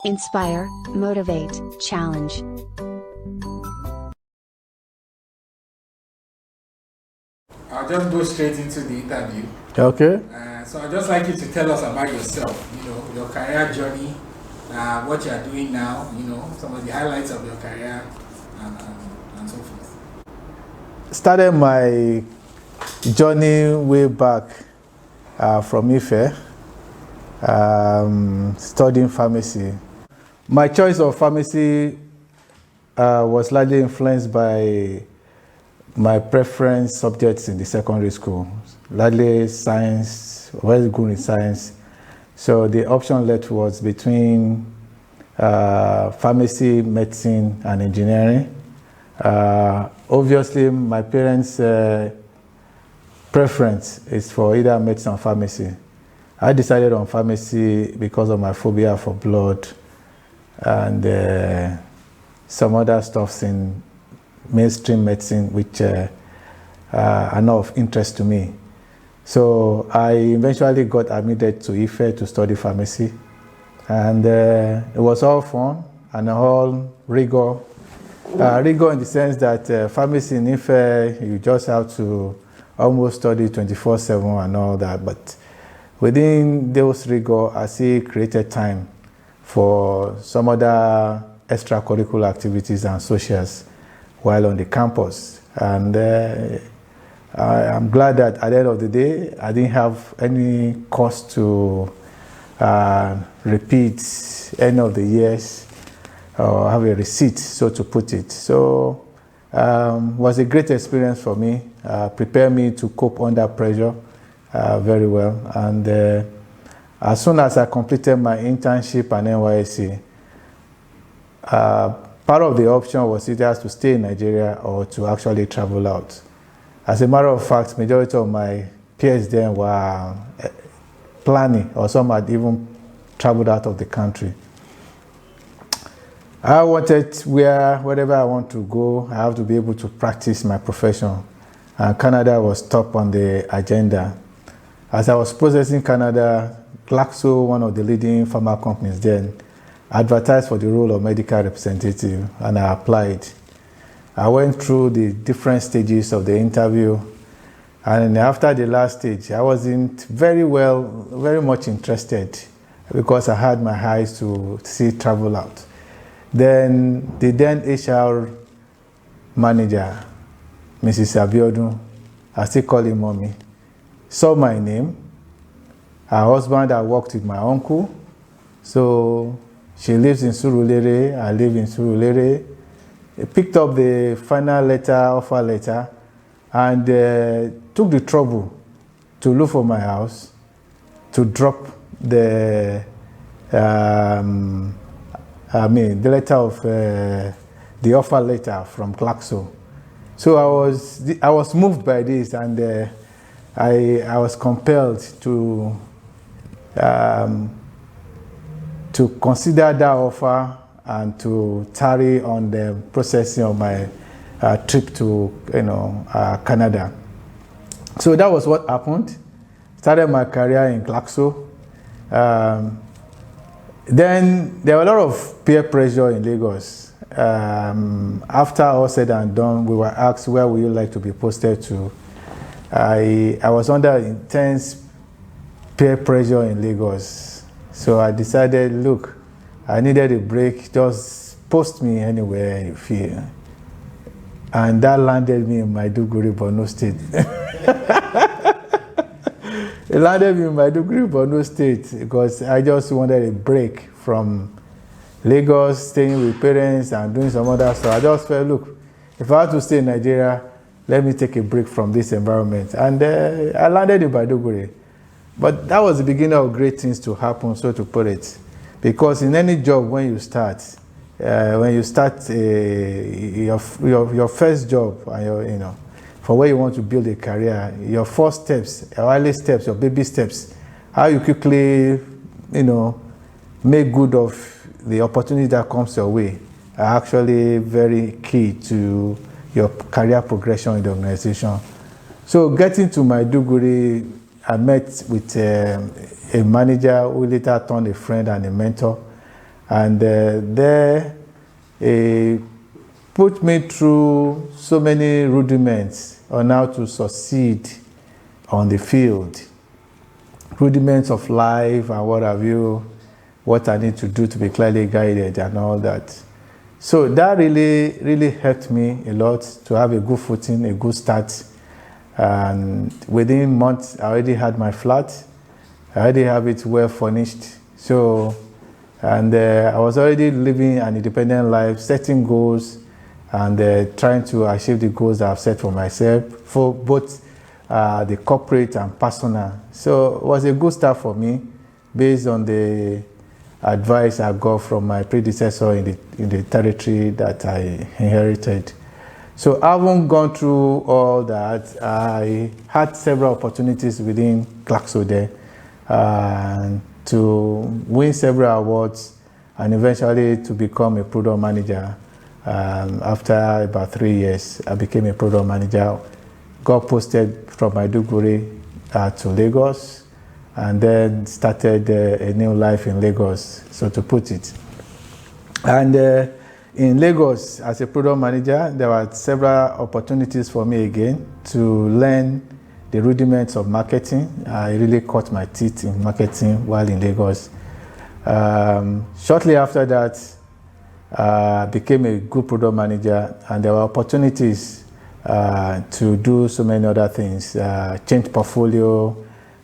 Inspire, motivate, challenge. I'll just go straight into the interview. Okay. So I'd just like you to tell us about yourself, your career journey, what you are doing now, some of the highlights of your career, and so forth. Started my journey way back from Ife, studying pharmacy. My choice of pharmacy was largely influenced by my preference subjects in the secondary school, largely science, very good in science. So the option left was between pharmacy, medicine, and engineering. Obviously, my parents' preference is for either medicine or pharmacy. I decided on pharmacy because of my phobia for blood and some other stuffs in mainstream medicine which are not of interest to me. So I eventually got admitted to Ife to study pharmacy, and it was all fun and all rigor. Rigor in the sense that pharmacy in Ife, you just have to almost study 24/7 and all that, but within those rigor, I see created time for some other extracurricular activities and socials while on the campus. And I'm glad that at the end of the day, I didn't have any cost to repeat any of the years or have a receipt, so to put it. So it was a great experience for me, prepared me to cope under pressure very well. And as soon as I completed my internship at NYSC, part of the option was either to stay in Nigeria or to actually travel out. As a matter of fact, majority of my peers then were planning, or some had even traveled out of the country. I wanted wherever I want to go, I have to be able to practice my profession. And Canada was top on the agenda. As I was processing Canada, Glaxo, one of the leading pharma companies then, advertised for the role of medical representative, and I applied. I went through the different stages of the interview, and after the last stage, I wasn't very much interested because I had my eyes to see travel out. Then the then HR manager, Mrs. Abiodun, I still call him mommy, saw my name. Her husband had worked with my uncle, so she lives in Surulere, I live in Surulere. He picked up the final offer letter, and took the trouble to look for my house, to drop the letter of the offer letter from Glaxo. So I was moved by this, and I was compelled to consider that offer and to tarry on the processing of my trip to Canada. So that was what happened. Started my career in Glaxo. Then there were a lot of peer pressure in Lagos. After all said and done, we were asked, where would you like to be posted to? I was under intense peer pressure in Lagos. So I decided, look, I needed a break, just post me anywhere you feel. And that landed me in Maiduguri, Borno State. It landed me in Maiduguri, Borno State, because I just wanted a break from Lagos, staying with parents and doing some other stuff. I just felt, look, if I had to stay in Nigeria, let me take a break from this environment. And I landed in Maiduguri. But that was the beginning of great things to happen, so to put it. Because in any job, when you start your first job, and for where you want to build a career, your first steps, your early steps, your baby steps, how you quickly, make good of the opportunity that comes your way, are actually very key to your career progression in the organization. So getting to Maiduguri, I met with a manager who later turned a friend and a mentor. And there put me through so many rudiments on how to succeed on the field. Rudiments of life and what have you, what I need to do to be clearly guided and all that. So that really helped me a lot to have a good footing, a good start. And within months, I already had my flat. I already have it well furnished. So, and I was already living an independent life, setting goals, and trying to achieve the goals I've set for myself, for both the corporate and personal. So it was a good start for me, based on the advice I got from my predecessor in the territory that I inherited. So having gone through all that, I had several opportunities within Glaxo there to win several awards and eventually to become a product manager. After about 3 years, I became a product manager, got posted from Maiduguri to Lagos, and then started a new life in Lagos, so to put it. And in Lagos, as a product manager, there were several opportunities for me again to learn the rudiments of marketing. I really caught my teeth in marketing while in Lagos. Shortly after that, I became a good product manager, and there were opportunities to do so many other things, change portfolio.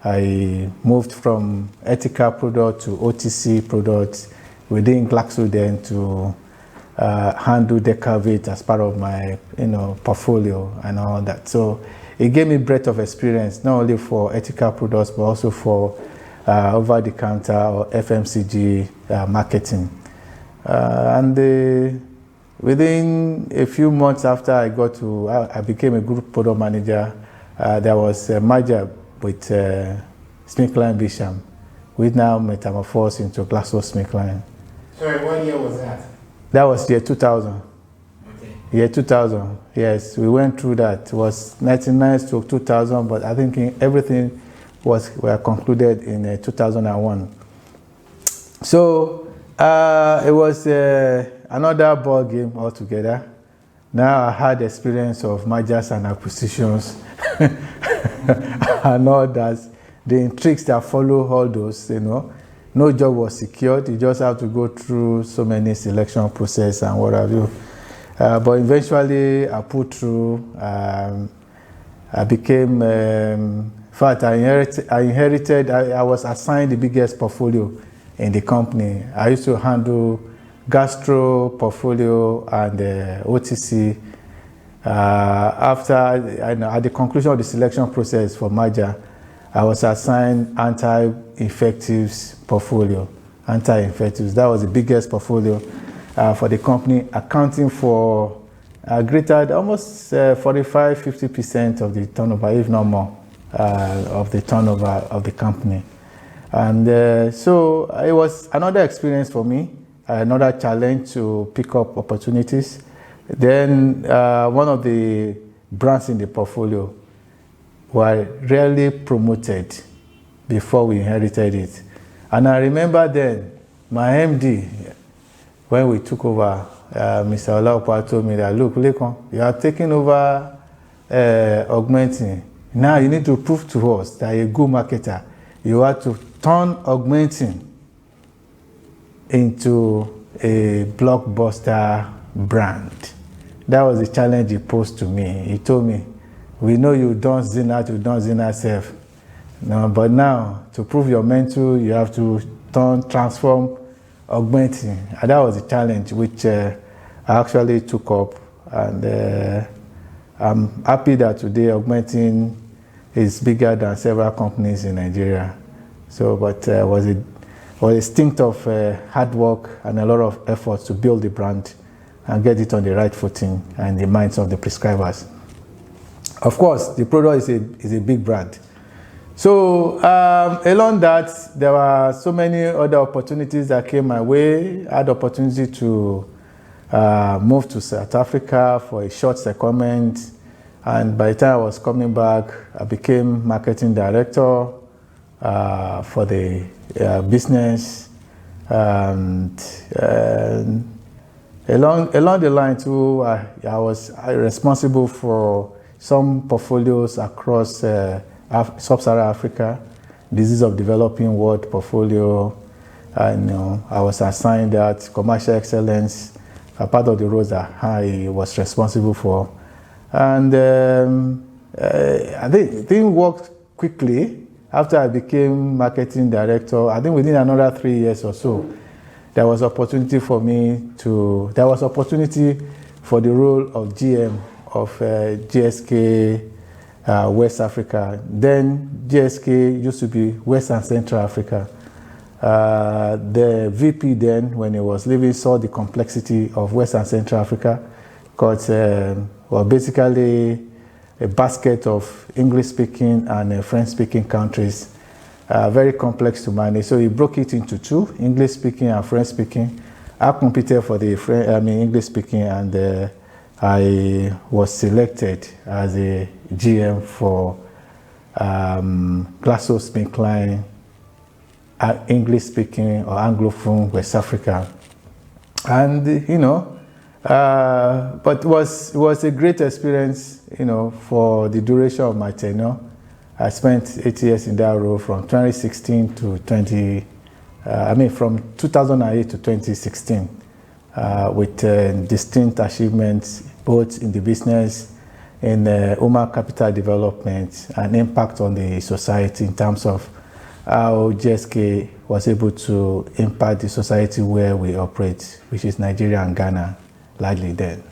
I moved from ethical product to OTC products within Glaxo then to handle Decavit as part of my portfolio and all that. So it gave me breadth of experience, not only for ethical products, but also for over-the-counter or FMCG marketing. Within a few months after I became a group product manager, there was a merger with SmithKline Bisham, which now metamorphosed into GlaxoSmithKline. Sorry, what year was that? That was year 2000. Okay. Year 2000, yes. We went through that. It was 1999 to 2000, but I think everything were concluded in 2001. So it was another ball game altogether. Now I had experience of mergers and acquisitions and all that. The intrigues that follow all those, no job was secured. You just have to go through so many selection process and what have you. But eventually I put through. I became, in fact, I inherited, I was assigned the biggest portfolio in the company. I used to handle gastro portfolio and OTC. At the conclusion of the selection process for merger, I was assigned anti-infectives portfolio. Anti-infectives, that was the biggest portfolio for the company, accounting for almost 45-50% of the turnover, if not more, of the turnover of the company. And so it was another experience for me, another challenge to pick up opportunities. Then one of the brands in the portfolio were rarely promoted before we inherited it. And I remember then, my MD, when we took over, Mr. Olaopa told me that, look, Lekan, you are taking over augmenting. Now you need to prove to us that you're a good marketer. You have to turn augmenting into a blockbuster brand. That was the challenge he posed to me. He told me, we know you don't Zina self. No, but now, to prove your mental, you have to transform augmenting. And that was a challenge which I actually took up. And I'm happy that today augmenting is bigger than several companies in Nigeria. So, but it was a stint of hard work and a lot of efforts to build the brand and get it on the right footing and the minds of the prescribers. Of course, the product is a big brand. So along that, there were so many other opportunities that came my way. I had the opportunity to move to South Africa for a short secondment. And by the time I was coming back, I became marketing director for the business. And along the line too, I was responsible for some portfolios across sub-Saharan Africa, disease of developing world portfolio. I was assigned that commercial excellence, a part of the roles that I was responsible for. And I think things worked quickly after I became marketing director. I think within another 3 years or so, there was opportunity for the role of GM of GSK West Africa. Then GSK used to be West and Central Africa. The VP then, when he was leaving, saw the complexity of West and Central Africa, because basically a basket of English-speaking and French-speaking countries, very complex to manage. So he broke it into two, English-speaking and French-speaking. I competed for the English-speaking, and I was selected as a GM for GlaxoSmithKline, English-speaking or Anglophone West Africa. And, but it was a great experience, for the duration of my tenure. I spent 8 years in that role from 2016 to from 2008 to 2016, with distinct achievements both in the business, in human capital development, and impact on the society in terms of how GSK was able to impact the society where we operate, which is Nigeria and Ghana, largely then.